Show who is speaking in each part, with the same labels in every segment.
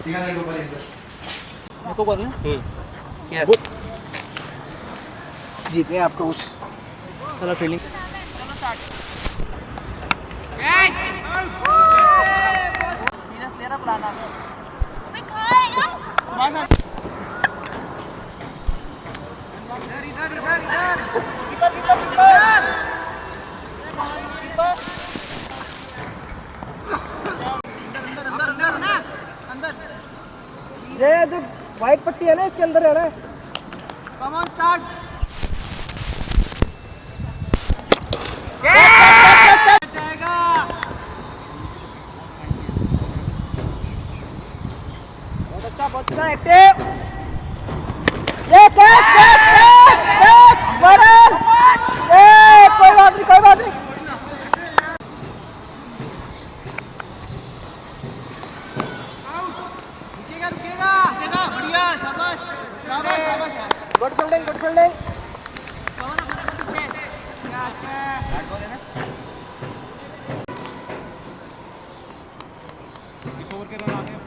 Speaker 1: मेरे को बोलना यस जीत गए आप टॉस। चलो फील्डिंग तेरा पुराना ये जो व्हाइट पट्टी है ना इसके अंदर है ना। कम ऑन स्टार्ट जाएगा। बहुत अच्छा एक्टिव। ये catch catch catch catch ball. ये कोई बात नहीं कोई बात नहीं। Good fielding good fielding.
Speaker 2: इस ओवर के रन आ गए।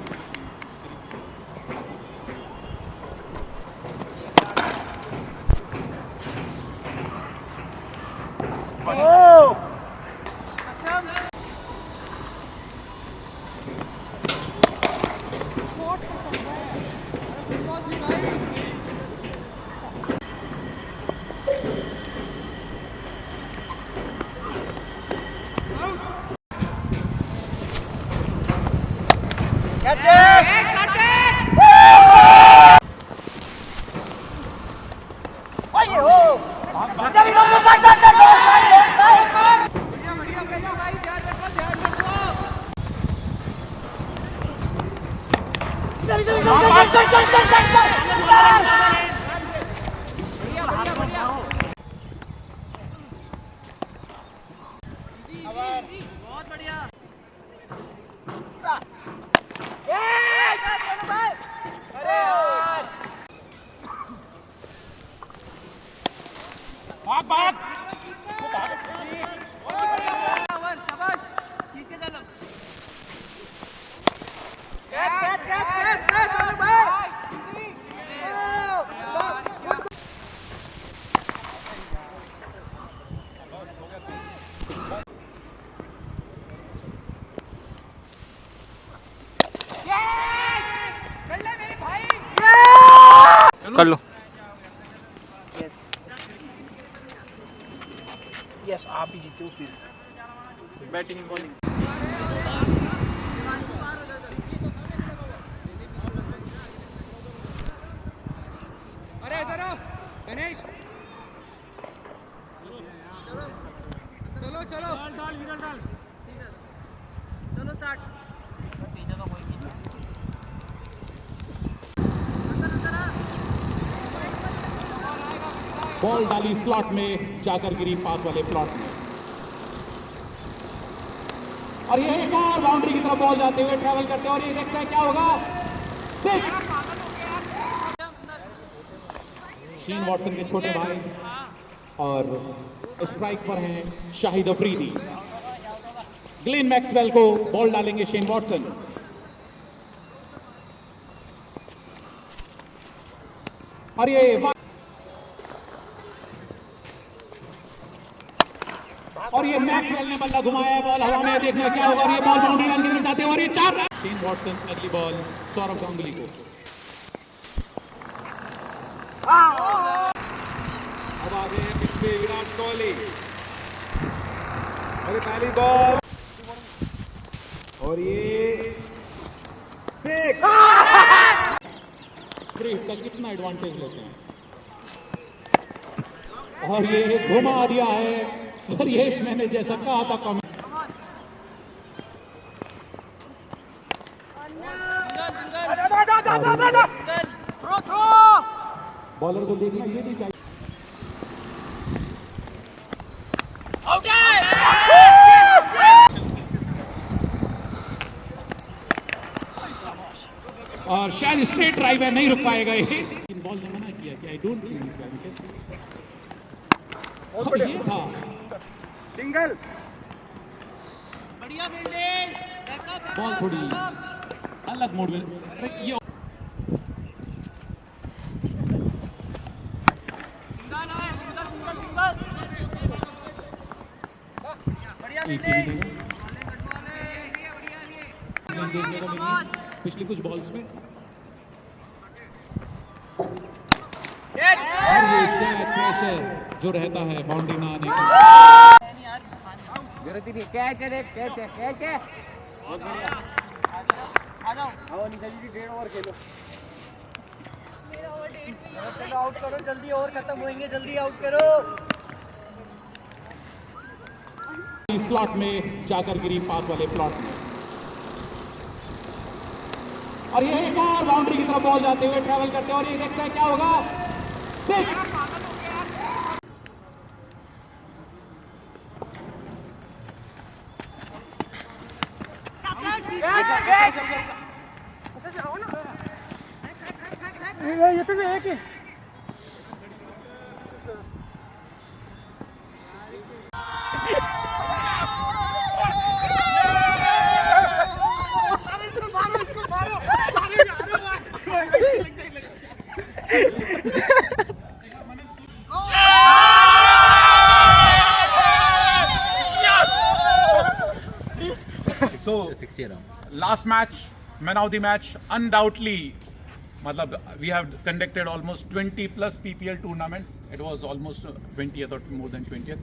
Speaker 2: बहुत बढ़िया। शाबाश खींच के चलो। Catch catch catch catch catch भाई।
Speaker 1: कर लो। यस आप ही जीते हो फिर बैटिंग बॉलिंग। अरे इधर आओ गणेश। चलो चलो डाल विरल डाल। चलो स्टार्ट।
Speaker 3: बॉल डाली स्लॉट में जाकर गिरी पास वाले प्लॉट में और ये एक और बाउंड्री की तरफ बॉल जाते हुए ट्रैवल करते और ये देखते हैं क्या होगा। 6। शीन वॉटसन के छोटे भाई और स्ट्राइक पर हैं शाहिद अफरीदी। ग्लेन मैक्सवेल को बॉल डालेंगे शेन वॉटसन और ये मैक्सवेल ने बल्ला घुमाया, बॉल हवा में, देखना क्या होगा। ये बॉल बाउंड्री लाइन की तरफ जाते हैं और ये 4 रन। शेन वॉटसन अगली बॉल सौरभ गांगुली को।
Speaker 2: अब आ गए पिच पे विराट कोहली और पहली बॉल और ये 6।
Speaker 3: क्रिकेट का कितना एडवांटेज लेते हैं और ये घुमा दिया है और ये मैंने जैसा कहा था कमेंट। बॉलर को देखना ये भी चाहिए। और शायद स्ट्रेट ड्राइव है, नहीं रुक पाएगा ये। लेकिन बॉल ने मना किया कि आई डोंट थिंक ये था
Speaker 2: सिंगल।
Speaker 1: बढ़िया फील्डिंग।
Speaker 3: बॉल थोड़ी अलग मोड में। अरे ये देखने को मिली पिछली कुछ बॉल्स में। और ये प्रेशर जो रहता है बाउंड्री ना आने का।
Speaker 1: जरूरत ही नहीं, कैच है, कैच है, कैच है। बहुत बढ़िया, आ जाओ। आओ निकल जी, 1.5 ओवर खेलो। चलो आउट करो जल्दी, ओवर खत्म होएंगे, जल्दी आउट करो।
Speaker 3: स्लॉट में जाकर गिरी पास वाले प्लॉट में, और ये एक और बाउंड्री की तरफ बॉल जाते हुए ट्रैवल करते हैं, और ये देखते हैं क्या होगा। 6।
Speaker 1: ये तो एक ही।
Speaker 3: So last match, man of the match, undoubtedly. मतलब we have conducted almost 20 plus PPL tournaments. It was almost 20th or more than 20th.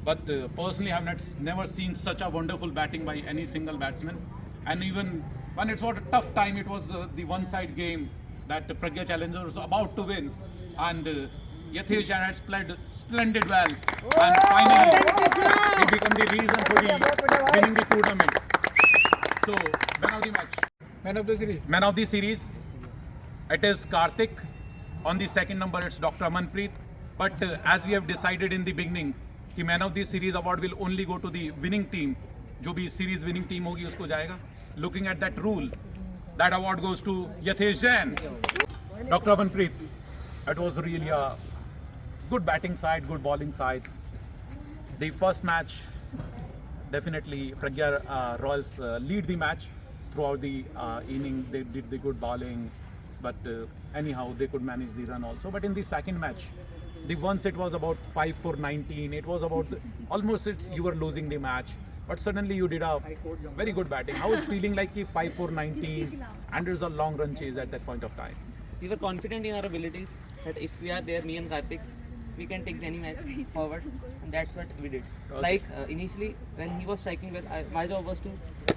Speaker 3: But personally, I have never seen such a wonderful batting by any single batsman. And even when it was a tough time, it was the one-side game that Pragya Challenger was about to win. And Yathesh Jain had played splendid well. And finally, he became the reason for the winning the tournament. So, man of the match.
Speaker 2: Man of the series,
Speaker 3: Man of the series, it is Karthik. On the second number, it's Dr. Amanpreet. But as we have decided in the beginning, कि man of the series award will only go to the winning team. जो भी series winning team होगी उसको जाएगा. Looking at that rule, that award goes to Yathesh Jain. Dr. Amanpreet, it was really a good batting side, good bowling side. The first match, definitely Pragya Royals lead the match throughout the inning. They did the good bowling, but anyhow they could manage the run also. But in the second match, the once it was about 5 for 19, it was about almost you were losing the match, but suddenly you did a very good batting. How is feeling like 5 for 19 and there's a long run chase at that point of time?
Speaker 4: We were confident in our abilities that if we are there, me and Karthik, we can take any match forward, and that's what we did. Like initially, when he was striking well, my job was to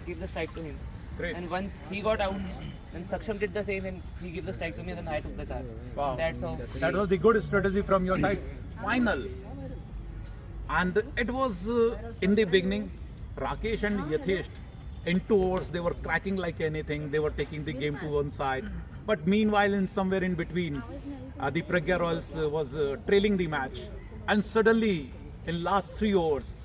Speaker 4: give the strike to him.
Speaker 3: Great.
Speaker 4: And once he got out, then Saksham did the same, and he gave the strike to me, and then I took the charge.
Speaker 3: Wow.
Speaker 4: That's how.
Speaker 3: That was the good strategy from your side. Final. And it was in the beginning, Rakesh and Yathesh, in 2 overs, they were cracking like anything. They were taking the game to one side. But meanwhile, in somewhere in between, the Pragya Royals was trailing the match. And suddenly, in last 3 overs,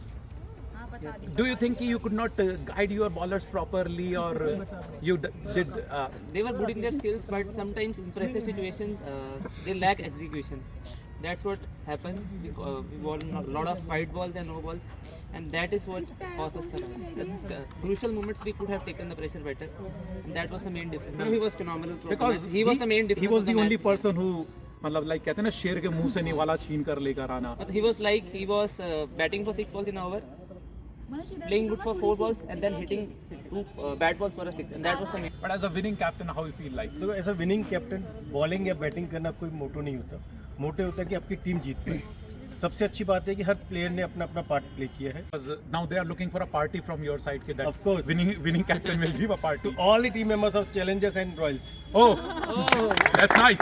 Speaker 3: do you think you could not guide your bowlers properly, or you did?
Speaker 4: They were good in their skills, but sometimes in pressure situations, they lack execution. That's what happens. We ball a lot of wide balls and no balls, and that is what causes the runs. At crucial moments, we could have taken the pressure better, and that was the main difference. No, he was phenomenal.
Speaker 3: Because
Speaker 4: he was the main difference.
Speaker 3: He was
Speaker 4: of
Speaker 3: the
Speaker 4: match.
Speaker 3: only person who, मतलब like कहते हैं ना, शेर के मुंह से निवाला छीन कर लेकर आना.
Speaker 4: But he was batting for 6 balls in an over, playing good for 4 balls, and then hitting 2 bad balls for a 6, and that was the main.
Speaker 3: But as a winning captain, how you feel like?
Speaker 5: देखो, ऐसा winning captain bowling या batting करना कोई मोटो नहीं होता. मोटे होता है कि आपकी टीम जीत पाए. सबसे अच्छी बात है कि हर प्लेयर ने अपना अपना पार्ट प्ले किया है.
Speaker 3: Because now they are looking for a party from your side. That
Speaker 5: Of course.
Speaker 3: winning captain will give a party.
Speaker 5: All the team members of Challengers and Royals.
Speaker 3: Oh, that's nice.